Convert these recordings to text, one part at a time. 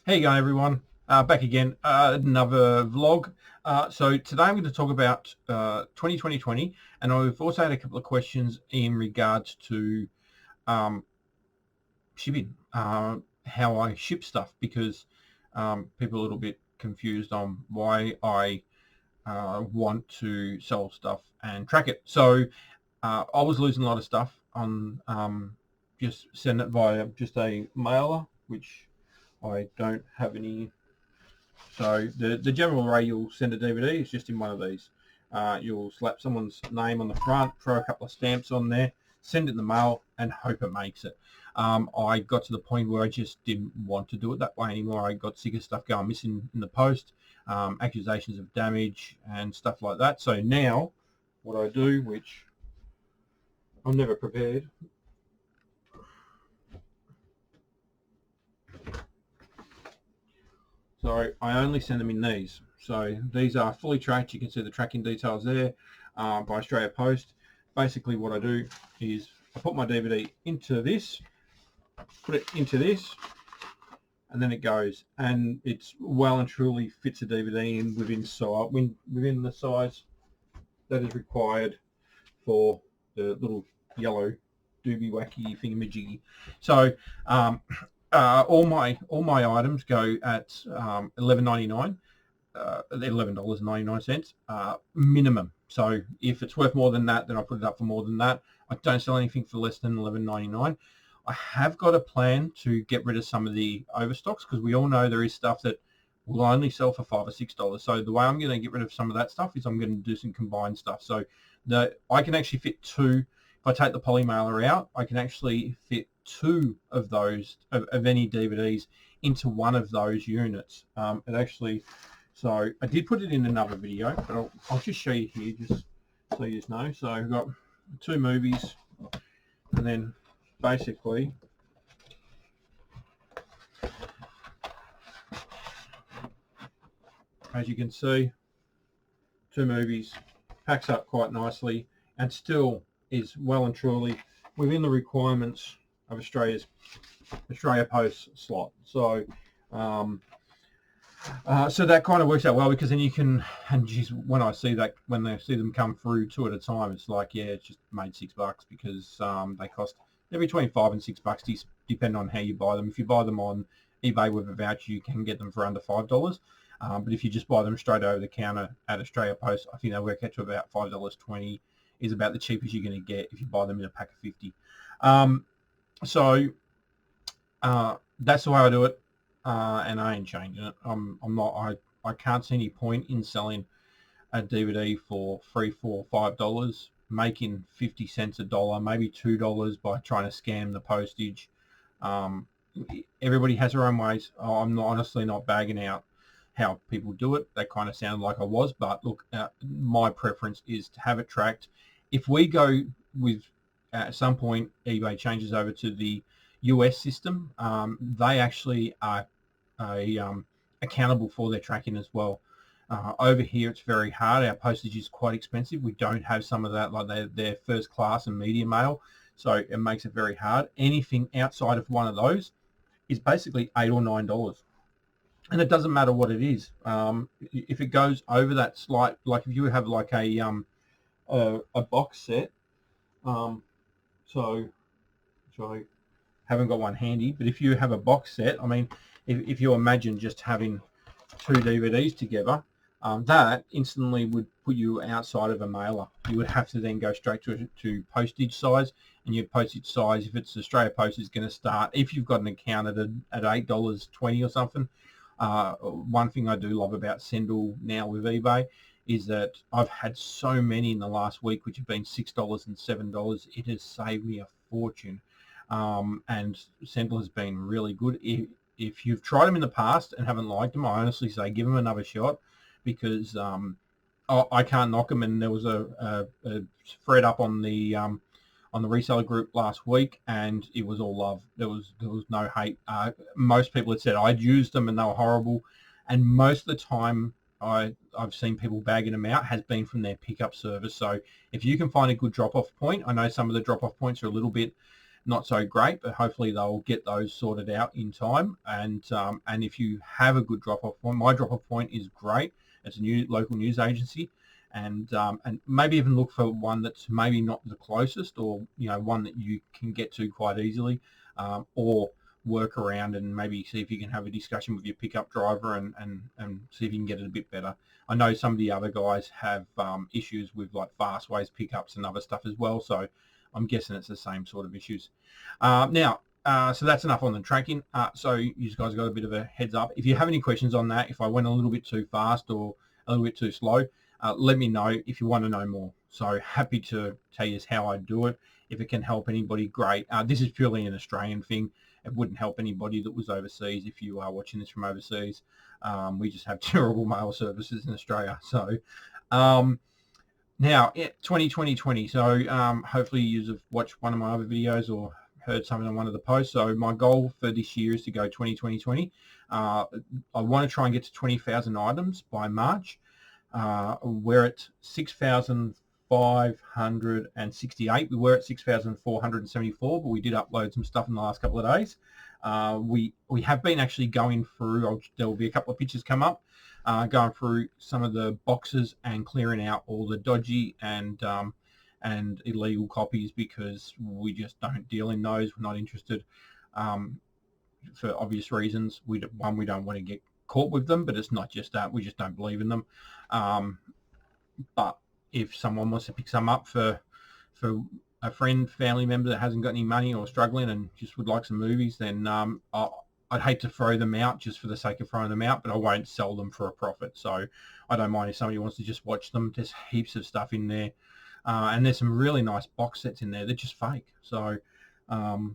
How you going, everyone? Back again, another vlog. So today I'm going to talk about 2020, and I've also had a couple of questions in regards to shipping, how I ship stuff, because people are a little bit confused on why I want to sell stuff and track it. So I was losing a lot of stuff on just send it via just a mailer, which I don't have any. So the general way you'll send a DVD is just in one of these. You'll slap someone's name on the front, throw a couple of stamps on there, send it in the mail, and hope it makes it. I got to the point where I just didn't want to do it that way anymore. I got sick of stuff going missing in the post, accusations of damage and stuff like that. So now what I do, which I'm never prepared, so I only send them in these. So these are fully tracked. You can see the tracking details there by Australia Post. Basically what I do is I put my DVD into this, put it into this, and then it goes, and it's well and truly fits a DVD in within the size that is required for the little yellow doobie wacky thingamajiggy. So all my items go at $11.99, $11.99 minimum. So if it's worth more than that, then I put it up for more than that. I don't sell anything for less than $11.99. I have got a plan to get rid of some of the overstocks, because we all know there is stuff that will only sell for $5 or $6. So the way I'm going to get rid of some of that stuff is I'm going to do some combined stuff. So I can actually fit two. If I take the poly mailer out, I can actually fit two of those of any DVDs into one of those units. It actually, so I did put it in another video, but I'll just show you here just so you know. So I've got two movies, and then basically as you can see, two movies, packs up quite nicely and still is well and truly within the requirements of Australia Post slot. So so that kind of works out well, because then you can, and geez, when I see them come through two at a time, it's like, yeah, it's just made $6 because they cost, they're between $5 and $6 depending on how you buy them. If you buy them on eBay with a voucher, you can get them for under $5. But if you just buy them straight over the counter at Australia Post, I think they work out to about $5.20 is about the cheapest you're going to get if you buy them in a pack of 50. So that's the way I do it, and I ain't changing it. I can't see any point in selling a DVD for $3, $4, $5, making 50 cents a dollar, maybe $2 by trying to scam the postage. Everybody has their own ways. I'm honestly not bagging out how people do it. That kind of sounded like I was, but look, my preference is to have it tracked. If we go with, at some point, eBay changes over to the US system, they actually are accountable for their tracking as well. Over here, it's very hard. Our postage is quite expensive. We don't have some of that, like their first class and medium mail, so it makes it very hard. Anything outside of one of those is basically $8 or $9. And it doesn't matter what it is. If it goes over that slight, like if you have like a box set, so I haven't got one handy, but if you have a box set, I mean, if you imagine just having two DVDs together, that instantly would put you outside of a mailer. You would have to then go straight to postage size, and your postage size, if it's Australia Post, is going to start, if you've got an account at $8.20 or something. One thing I do love about Sendle now with eBay is that I've had so many in the last week which have been $6 and $7. It has saved me a fortune, and Sendle has been really good. If you've tried them in the past and haven't liked them, I honestly say give them another shot, because I can't knock them. And there was a thread up on the reseller group last week, and it was all love. There was no hate. Most people had said I'd used them and they were horrible, and most of the time I've seen people bagging them out has been from their pickup service. So if you can find a good drop-off point, I know some of the drop-off points are a little bit not so great, but hopefully they'll get those sorted out in time. And if you have a good drop-off point, my drop-off point is great. It's a new local news agency, and maybe even look for one that's maybe not the closest, or one that you can get to quite easily, or work around and maybe see if you can have a discussion with your pickup driver and see if you can get it a bit better. I know some of the other guys have issues with like Fastways pickups and other stuff as well, so I'm guessing it's the same sort of issues. Now, so that's enough on the tracking. So you guys got a bit of a heads up. If you have any questions on that, if I went a little bit too fast or a little bit too slow, let me know if you want to know more. So happy to tell you how I do it. If it can help anybody, great. This is purely an Australian thing. It wouldn't help anybody that was overseas if you are watching this from overseas. We just have terrible mail services in Australia. So now, 2020. So hopefully you have watched one of my other videos or heard something on one of the posts. So my goal for this year is to go 2020. I want to try and get to 20,000 items by March. We're at 6,568. We were at 6,474, but we did upload some stuff in the last couple of days. We have been actually going through, there will be a couple of pictures come up, going through some of the boxes and clearing out all the dodgy and illegal copies, because we just don't deal in those. We're not interested, for obvious reasons. We don't want to get caught with them, but it's not just that, we just don't believe in them. But if someone wants to pick some up for a friend, family member that hasn't got any money or struggling and just would like some movies, then I'd hate to throw them out just for the sake of throwing them out, but I won't sell them for a profit. So I don't mind if somebody wants to just watch them. There's heaps of stuff in there, and there's some really nice box sets in there. They're just fake. So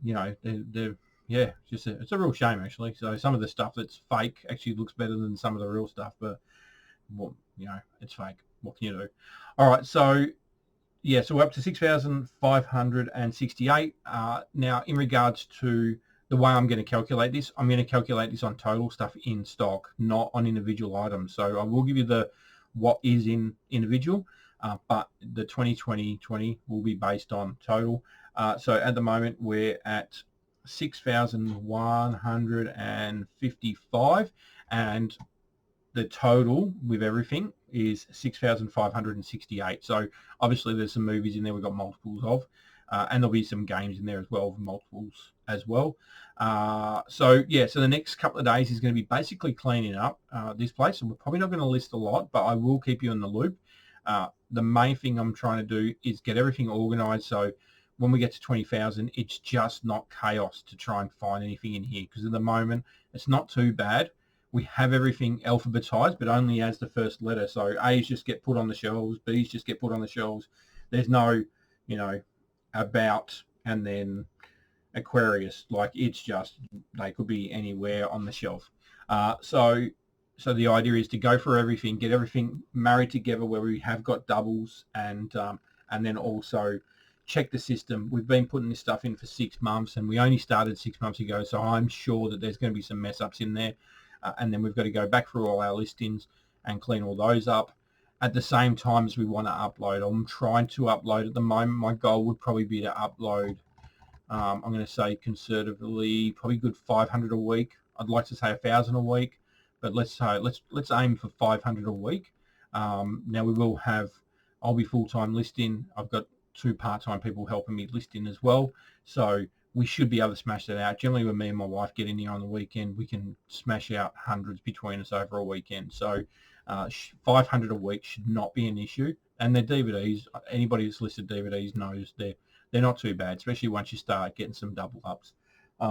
yeah, it's a real shame actually. So some of the stuff that's fake actually looks better than some of the real stuff, but well, it's fake. What can you do? All right, so yeah, so we're up to 6,568. Now, in regards to the way I'm going to calculate this, I'm going to calculate this on total stuff in stock, not on individual items. So I will give you what is in individual, but the 2020 will be based on total. So at the moment we're at 6,155, and the total with everything is 6,568. So obviously there's some movies in there we've got multiples of, and there'll be some games in there as well, multiples as well. So yeah, so the next couple of days is going to be basically cleaning up this place, and we're probably not going to list a lot, but I will keep you in the loop. The main thing I'm trying to do is get everything organized, so when we get to 20,000, it's just not chaos to try and find anything in here, because at the moment it's not too bad. We have everything alphabetized, but only as the first letter. So A's just get put on the shelves, B's just get put on the shelves. There's no, about and then Aquarius. Like, it's just, they could be anywhere on the shelf. So the idea is to go through everything, get everything married together where we have got doubles, and then also check the system. We've been putting this stuff in for 6 months, and we only started 6 months ago, so I'm sure that there's going to be some mess ups in there. And then we've got to go back through all our listings and clean all those up at the same time as we want to upload. I'm trying to upload at the moment. My goal would probably be to upload, I'm going to say conservatively, probably good 500 a week. I'd like to say 1,000 a week, but let's aim for 500 a week. Now I'll be full-time listing. I've got 2 part-time people helping me listing as well. So we should be able to smash that out. Generally, when me and my wife get in here on the weekend, we can smash out hundreds between us over a weekend. So 500 a week should not be an issue. And the DVDs, anybody that's listed DVDs knows they're not too bad, especially once you start getting some double ups.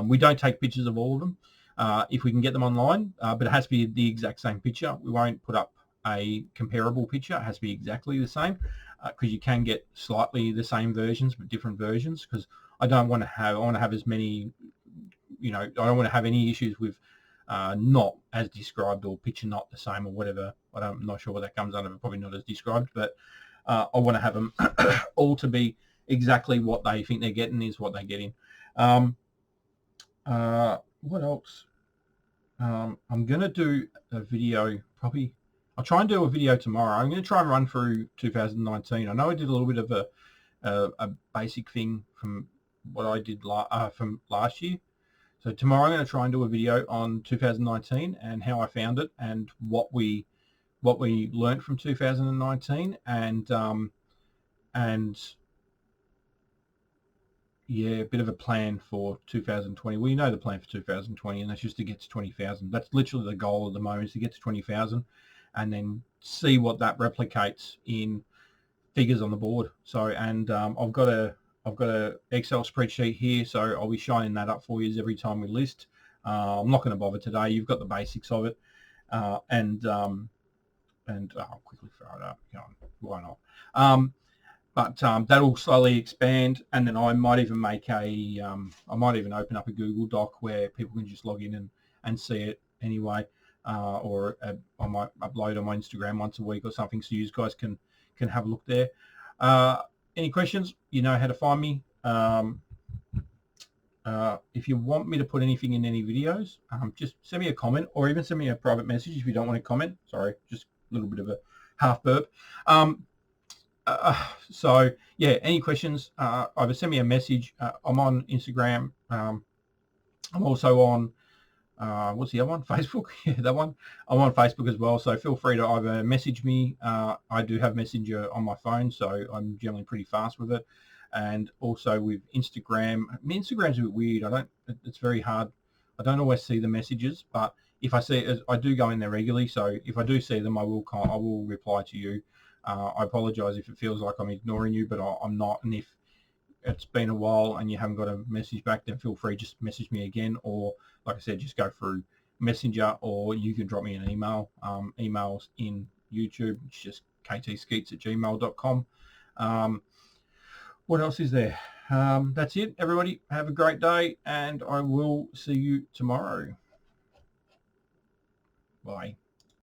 We don't take pictures of all of them if we can get them online, but it has to be the exact same picture. We won't put up a comparable picture. It has to be exactly the same, because you can get slightly the same versions but different versions, because I want to have as many, I don't want to have any issues with not as described or picture not the same or whatever. I'm not sure what that comes under, but probably not as described, but I want to have them all to be exactly what they think they're getting is what they're getting. What else? I'm going to do a video, probably, I'll try and do a video tomorrow. I'm going to try and run through 2019. I know I did a little bit of a basic thing from what I did from last year. So tomorrow I'm going to try and do a video on 2019 and how I found it and what we learned from 2019 and yeah, a bit of a plan for 2020. Well, you know the plan for 2020, and that's just to get to 20,000. That's literally the goal at the moment, is to get to 20,000, and then see what that replicates in figures on the board. So, and I've got a Excel spreadsheet here, so I'll be shining that up for you every time we list. I'm not going to bother today. You've got the basics of it, and I'll quickly throw it up. Why not? But that'll slowly expand, and then I might even make I might even open up a Google Doc where people can just log in and see it anyway, or I might upload on my Instagram once a week or something, so you guys can have a look there. Any questions? You know how to find me. If you want me to put anything in any videos, just send me a comment, or even send me a private message if you don't want to comment. Sorry, just a little bit of a half burp. So yeah, any questions, either send me a message. I'm on Instagram. I'm also on, what's the other one? Facebook. Yeah, that one. I'm on Facebook as well. So feel free to either message me. I do have Messenger on my phone, so I'm generally pretty fast with it. And also with Instagram. Instagram's a bit weird. It's very hard. I don't always see the messages, but if I see it, I do go in there regularly. So if I do see them, I will reply to you. I apologize if it feels like I'm ignoring you, but I'm not. And if it's been a while and you haven't got a message back, then feel free, just message me again, or like I said, just go through Messenger, or you can drop me an email. Emails in YouTube, it's just ktskeets@gmail.com. What else is there? That's it, everybody. Have a great day, and I will see you tomorrow. Bye.